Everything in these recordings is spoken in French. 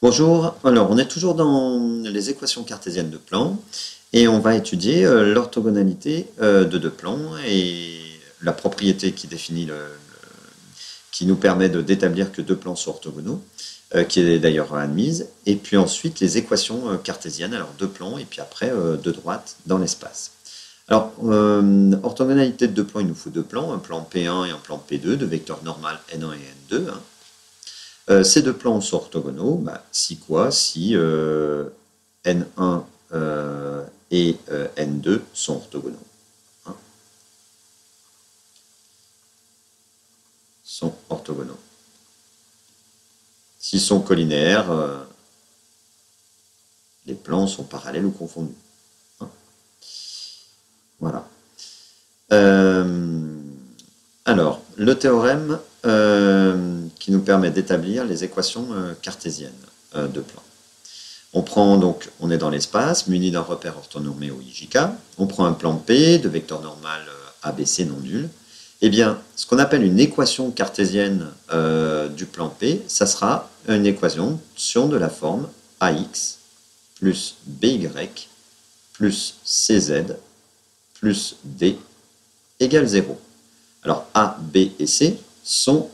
Bonjour, alors on est toujours dans les équations cartésiennes de plans et on va étudier l'orthogonalité de deux plans et la propriété qui définit qui nous permet d'établir que deux plans sont orthogonaux, qui est d'ailleurs admise, et puis ensuite les équations cartésiennes, alors deux plans et puis après deux droites dans l'espace. Alors, orthogonalité de deux plans, il nous faut deux plans, un plan P1 et un plan P2, de vecteurs normal N1 et N2. Ces deux plans sont orthogonaux, si quoi? Si N1 et N2 sont orthogonaux. Hein, sont orthogonaux. S'ils sont collinéaires, les plans sont parallèles ou confondus. Hein, voilà. Alors, le théorème qui nous permet d'établir les équations cartésiennes de plans. On est dans l'espace, muni d'un repère orthonormé IJK. On prend un plan P de vecteur normal ABC non nul. Eh bien, ce qu'on appelle une équation cartésienne du plan P, ça sera une équation de la forme AX plus BY plus CZ plus D égale 0. Alors A, B et C sont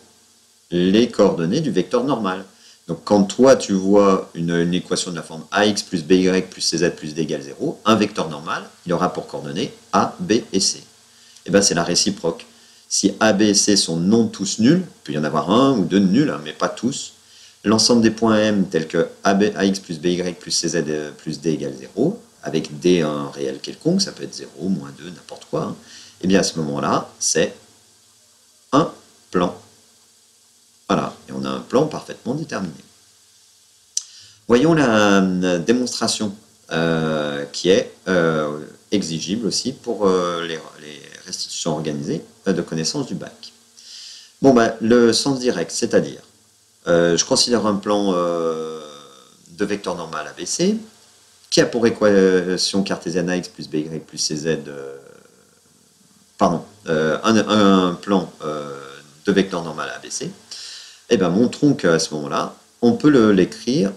les coordonnées du vecteur normal. Donc quand toi tu vois une équation de la forme AX plus BY plus CZ plus D égale 0, un vecteur normal, il aura pour coordonnées A, B et C. Et bien c'est la réciproque. Si A, B et C sont non tous nuls, il peut y en avoir un ou deux nuls, mais pas tous, l'ensemble des points M tels que AX plus BY plus CZ plus D égale 0, avec D un réel quelconque, ça peut être 0, moins 2, n'importe quoi, et bien à ce moment-là, c'est un plan. Voilà, et on a un plan parfaitement déterminé. Voyons la démonstration qui est exigible aussi pour les restitutions organisées de connaissances du bac. Bon, le sens direct, c'est-à-dire, je considère un plan de vecteur normal ABC qui a pour équation cartésienne AX plus BY plus CZ, un plan de vecteur normal ABC. Eh bien, montrons qu'à ce moment-là, on peut écrire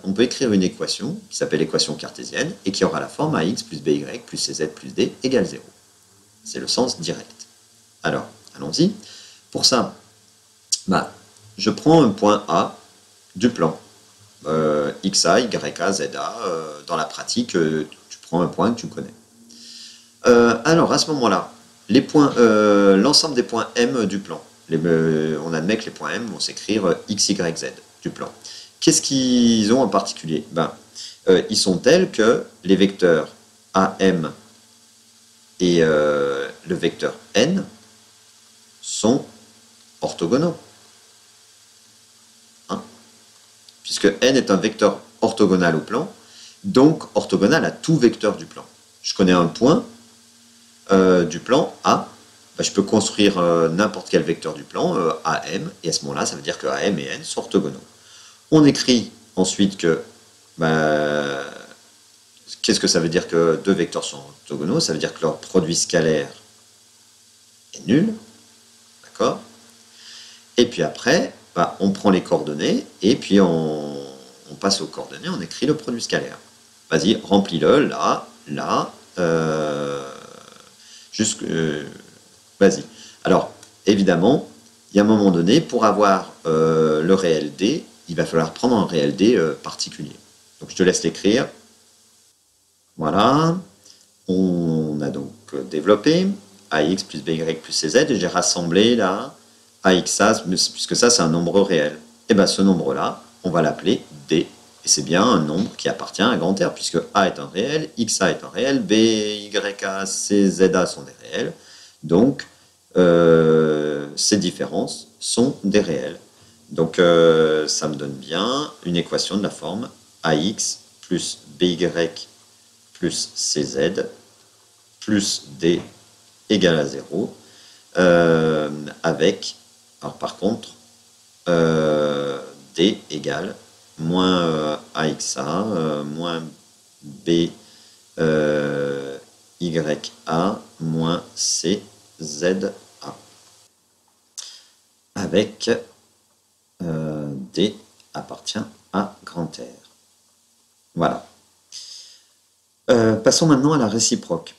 une équation qui s'appelle équation cartésienne et qui aura la forme AX plus BY plus CZ plus D égale 0. C'est le sens direct. Alors, allons-y. Pour ça, je prends un point A du plan. XA, YA, ZA, dans la pratique, tu prends un point que tu connais. Alors, à ce moment-là, l'ensemble des points M du plan, on admet que les points M vont s'écrire X, Y, Z du plan. Qu'est-ce qu'ils ont en particulier? Ils sont tels que les vecteurs AM et le vecteur N sont orthogonaux. Hein, puisque N est un vecteur orthogonal au plan, donc orthogonal à tout vecteur du plan. Je connais un point du plan A, je peux construire n'importe quel vecteur du plan, AM, et à ce moment-là, ça veut dire que AM et N sont orthogonaux. On écrit ensuite que, qu'est-ce que ça veut dire que deux vecteurs sont orthogonaux? Ça veut dire que leur produit scalaire est nul, d'accord? Et puis après, on prend les coordonnées, et puis on passe aux coordonnées, on écrit le produit scalaire. Vas-y, remplis-le, là, vas-y. Alors, évidemment, il y a un moment donné, pour avoir le réel D, il va falloir prendre un réel D particulier. Donc, je te laisse l'écrire. Voilà. On a donc développé AX plus BY plus CZ, et j'ai rassemblé là AXA, puisque ça, c'est un nombre réel. Et bien, ce nombre-là, on va l'appeler D. Et c'est bien un nombre qui appartient à grand R, puisque A est un réel, XA est un réel, BYA, CZA sont des réels. Donc, ces différences sont des réels. Donc, ça me donne bien une équation de la forme AX plus BY plus CZ plus D égale à 0, avec, alors par contre, D égale moins AXA, moins BYA, moins CZA, avec D appartient à grand R. Voilà. Passons maintenant à la réciproque.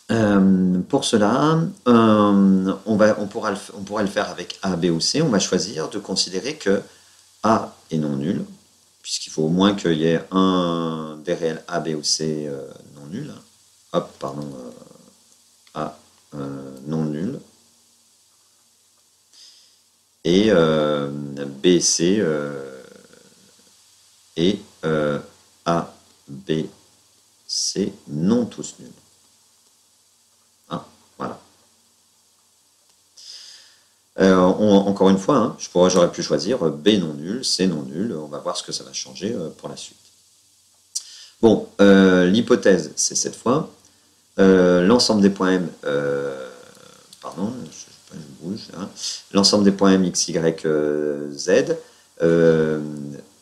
Pour cela, on pourra le faire avec A, B ou C. On va choisir de considérer que A est non nul, puisqu'il faut au moins qu'il y ait un des réels A, B ou C non nul. Hop, pardon, A non nul. Et B, C et A, B, C non tous nuls. Hein, voilà. Encore une fois, hein, j'aurais pu choisir B non nul, C non nul. On va voir ce que ça va changer pour la suite. Bon, l'hypothèse, c'est cette fois. L'ensemble des points M, pardon, je bouge, hein. L'ensemble des points M, X, Y, Z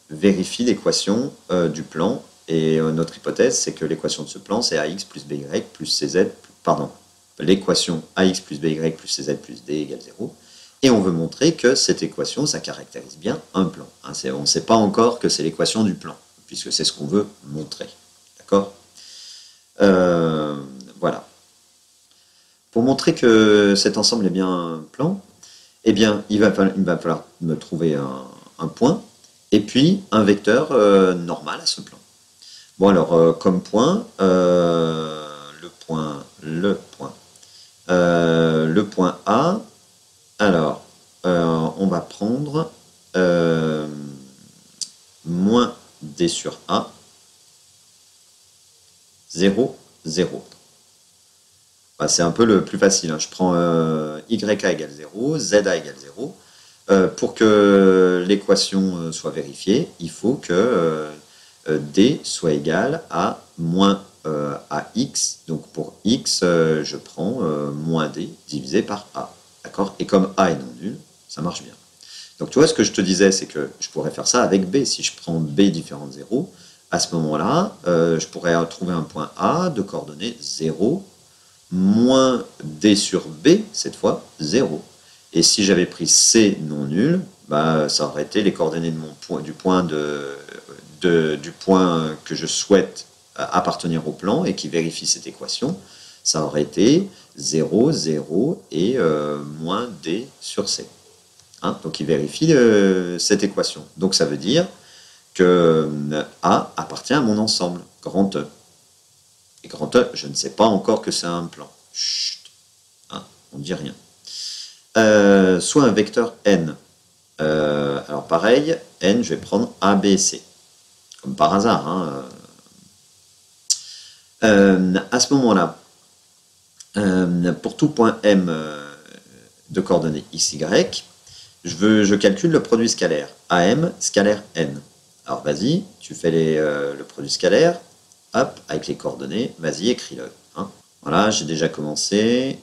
vérifie l'équation du plan. Et notre hypothèse, c'est que l'équation de ce plan, c'est AX plus BY plus CZ, pardon, l'équation AX plus BY plus CZ plus D égale 0. Et on veut montrer que cette équation, ça caractérise bien un plan. Hein, on ne sait pas encore que c'est l'équation du plan, puisque c'est ce qu'on veut montrer. D'accord ? Voilà. Pour montrer que cet ensemble est bien un plan, eh bien, il va falloir me trouver un point, et puis un vecteur normal à ce plan. Bon, alors, comme point, le point A, alors, on va prendre moins D sur A, 0, 0. Bah, c'est un peu le plus facile. Hein. Je prends YA égale 0, ZA égale 0. Pour que l'équation soit vérifiée, il faut que D soit égal à moins AX. Donc pour X, je prends moins D divisé par A. D'accord ? Et comme A est non nul, ça marche bien. Donc tu vois, ce que je te disais, c'est que je pourrais faire ça avec B. Si je prends B différent de 0, à ce moment-là, je pourrais trouver un point A de coordonnées 0, moins D sur B, cette fois, 0. Et si j'avais pris C non nul, bah, ça aurait été les coordonnées de mon point, du point que je souhaite appartenir au plan et qui vérifie cette équation. Ça aurait été 0, 0 et moins D sur C. Hein, donc il vérifie cette équation. Donc ça veut dire que A appartient à mon ensemble, grand E. Et grand E, je ne sais pas encore que c'est un plan. Chut, hein, on ne dit rien. Soit un vecteur n. Alors pareil, n, je vais prendre A, B, C. Comme par hasard. Hein. À ce moment-là, pour tout point m de coordonnées x, y, je calcule le produit scalaire. AM scalaire n. Alors vas-y, tu fais le produit scalaire, hop, avec les coordonnées, vas-y, écris-le. Hein. Voilà, j'ai déjà commencé.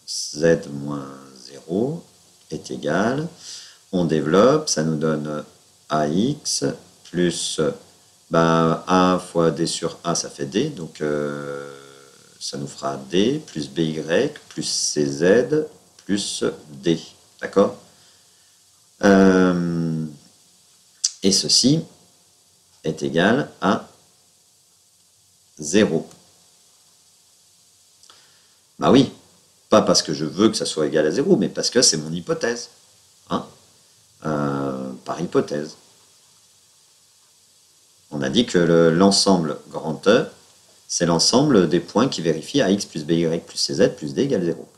Z moins 0 est égal. On développe, ça nous donne AX plus A fois D sur A, ça fait D. Donc ça nous fera D plus BY plus CZ plus D. D'accord ? Et ceci est égal à 0. Bah oui, pas parce que je veux que ça soit égal à 0, mais parce que c'est mon hypothèse. Hein, par hypothèse. On a dit que l'ensemble grand E, c'est l'ensemble des points qui vérifient AX plus BY plus CZ plus D égale 0.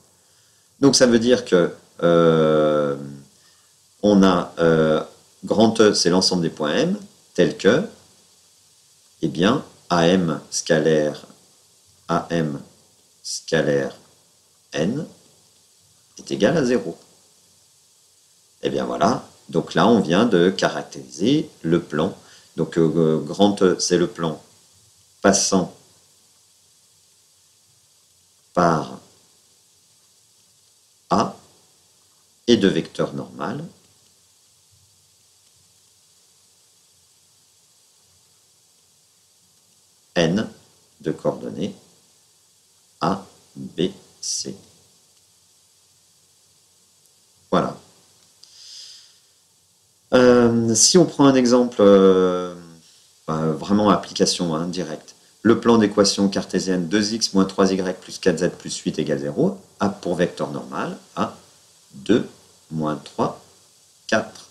Donc ça veut dire que on a grand E, c'est l'ensemble des points M, tel que, eh bien, AM scalaire N est égal à 0. Et bien voilà, donc là on vient de caractériser le plan. Donc grand E, c'est le plan passant par A et de vecteurs normal. N de coordonnées A, B, C. Voilà. Si on prend un exemple vraiment application hein, directe. Le plan d'équation cartésienne 2x moins 3y plus 4z plus 8 égale 0 a pour vecteur normal à 2, moins 3, 4.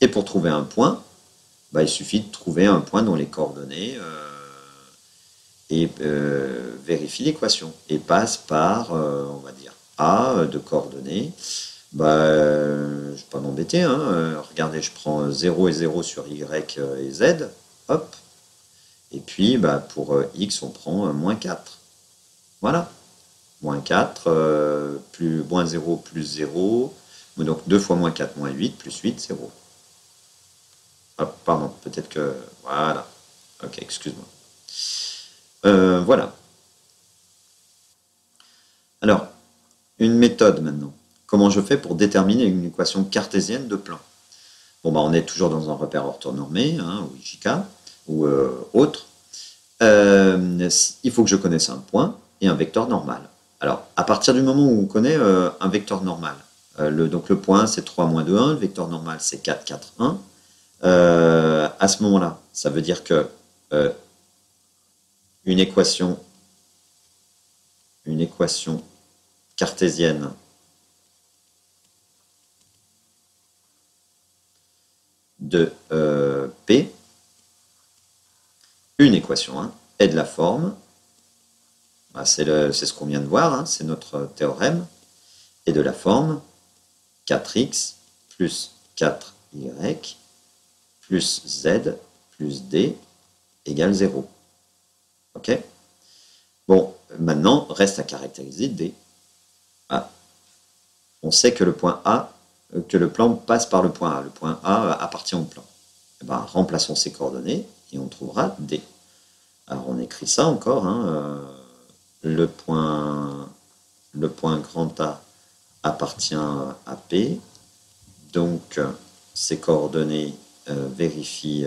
Et pour trouver un point, il suffit de trouver un point dont les coordonnées vérifie l'équation et passe par, on va dire, A de coordonnées. Je ne vais pas m'embêter. Hein. Regardez, je prends 0 et 0 sur Y et Z. Hop. Et puis, pour X, on prend moins 4. Voilà. Moins 4, plus, moins 0 plus 0. Donc 2 fois moins 4, moins 8, plus 8, 0. Hop, pardon, peut-être que... Voilà. Ok, excuse-moi. Voilà. Alors, une méthode maintenant. Comment je fais pour déterminer une équation cartésienne de plan? Bon, on est toujours dans un repère orthonormé, hein, ou IJK, ou autre. Il faut que je connaisse un point et un vecteur normal. Alors, à partir du moment où on connaît un vecteur normal, donc le point c'est 3, moins 2, 1, le vecteur normal c'est 4, 4, 1, à ce moment-là, ça veut dire que une équation cartésienne de P, une équation, hein, est de la forme, c'est ce qu'on vient de voir, hein, c'est notre théorème, est de la forme 4x plus 4y plus z plus d égale 0. Ok? Bon, maintenant, reste à caractériser D. Ah. On sait que le point A, que le plan passe par le point A. Le point A appartient au plan. Remplaçons ces coordonnées et on trouvera D. Alors, on écrit ça encore. Hein, le point grand A appartient à P. Donc, ces coordonnées vérifient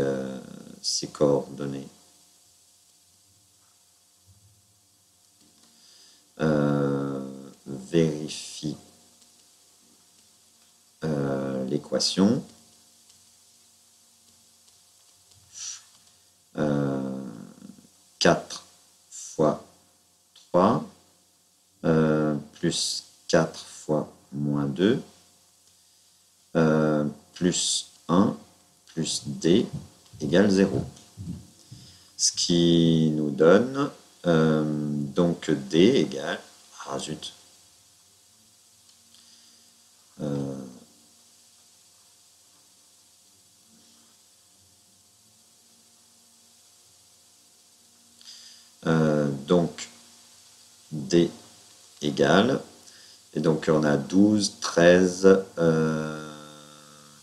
ces coordonnées. Vérifie l'équation. 4 fois 3 plus 4 fois moins 2 plus 1 plus D égale 0. Ce qui nous donne donc D égale... Ah zut. Donc D égale, et donc on a 12, 13,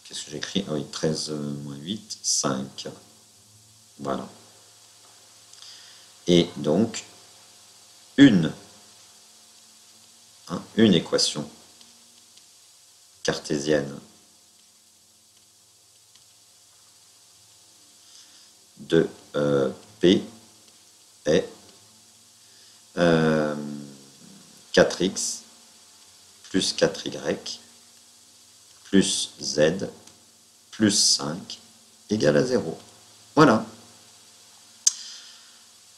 qu'est-ce que j'écris? Ah oui, 13 moins 8, 5. Voilà. Et donc, une équation cartésienne de P est 4x plus 4y plus z plus 5 égale à 0. Voilà.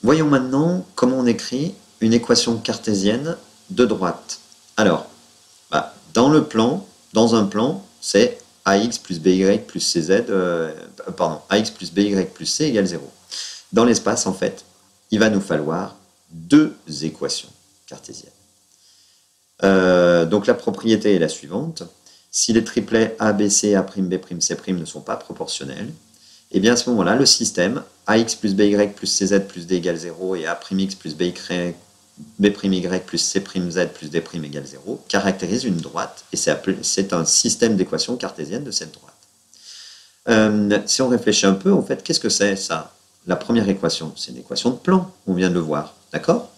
Voyons maintenant comment on écrit une équation cartésienne de droite. Alors, dans un plan, c'est ax plus by plus cz, ax plus by plus c égale 0. Dans l'espace, en fait, il va nous falloir deux équations cartésiennes. Donc la propriété est la suivante. Si les triplets A, B, C, A', B', C' ne sont pas proportionnels, et bien à ce moment-là, le système ax plus by plus cz plus d égale 0 et a'x plus b'y plus c'z plus d' égale 0 caractérise une droite, et c'est un système d'équations cartésiennes de cette droite. Si on réfléchit un peu, en fait, qu'est-ce que c'est ça? La première équation, c'est une équation de plan, on vient de le voir, d'accord?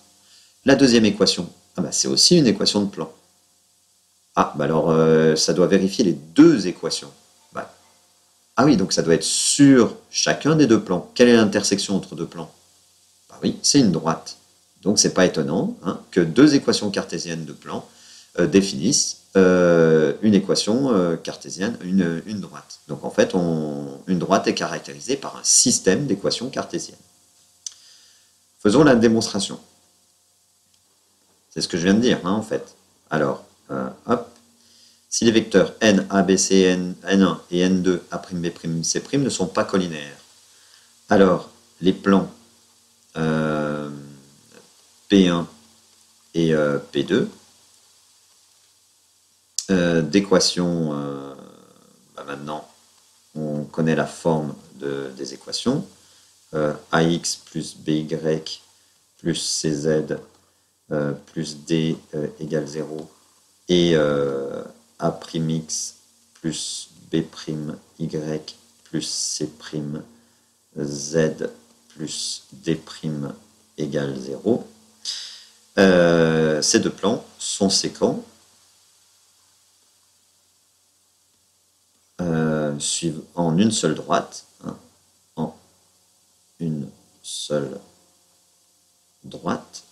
La deuxième équation, c'est aussi une équation de plan. Alors ça doit vérifier les deux équations. Ah oui, donc ça doit être sur chacun des deux plans. Quelle est l'intersection entre deux plans? Oui, c'est une droite. Donc c'est pas étonnant que deux équations cartésiennes de plan définissent une équation cartésienne, une droite. Donc en fait, une droite est caractérisée par un système d'équations cartésiennes. Faisons la démonstration. C'est ce que je viens de dire, hein, en fait. Alors, hop. Si les vecteurs n, a, b, c, n1 et n2, a', b', c' ne sont pas collinaires, alors les plans P1 et P2 d'équations, maintenant on connaît la forme des équations, ax plus by plus cz plus d égale 0 et a'x plus b'y plus c' z plus d' égale 0. Ces deux plans sont séquents suivent en une seule droite, hein, en une seule droite,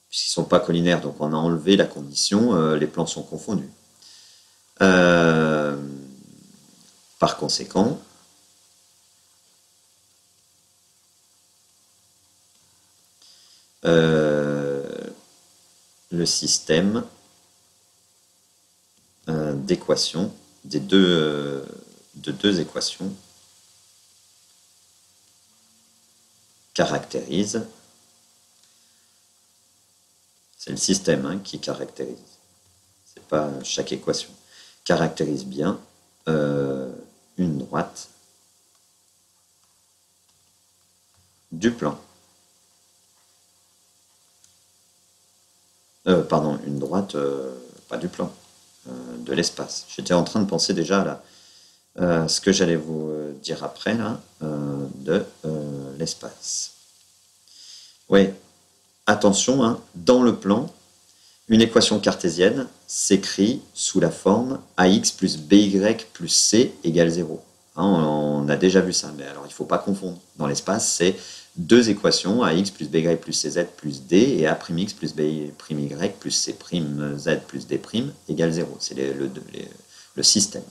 puisqu'ils ne sont pas collinaires, donc on a enlevé la condition, les plans sont confondus. Par conséquent, le système d'équations de deux équations caractérise, c'est le système hein, qui caractérise, c'est pas chaque équation, caractérise bien une droite du plan. Pardon, une droite, pas du plan, de l'espace. J'étais en train de penser déjà à ce que j'allais vous dire après, là, de l'espace. Oui, attention, hein, dans le plan, une équation cartésienne s'écrit sous la forme ax plus by plus c égale 0. Hein, on a déjà vu ça, mais alors il ne faut pas confondre. Dans l'espace, c'est deux équations, ax plus by plus cz plus d et a'x plus by plus c' z plus d' égale 0. C'est le système.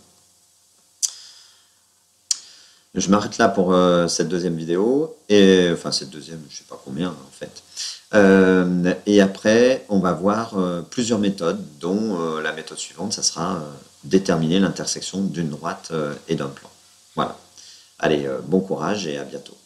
Je m'arrête là pour cette deuxième vidéo, et enfin cette deuxième, je ne sais pas combien en fait. Et après, on va voir plusieurs méthodes, dont la méthode suivante, ça sera déterminer l'intersection d'une droite et d'un plan. Voilà. Allez, bon courage et à bientôt.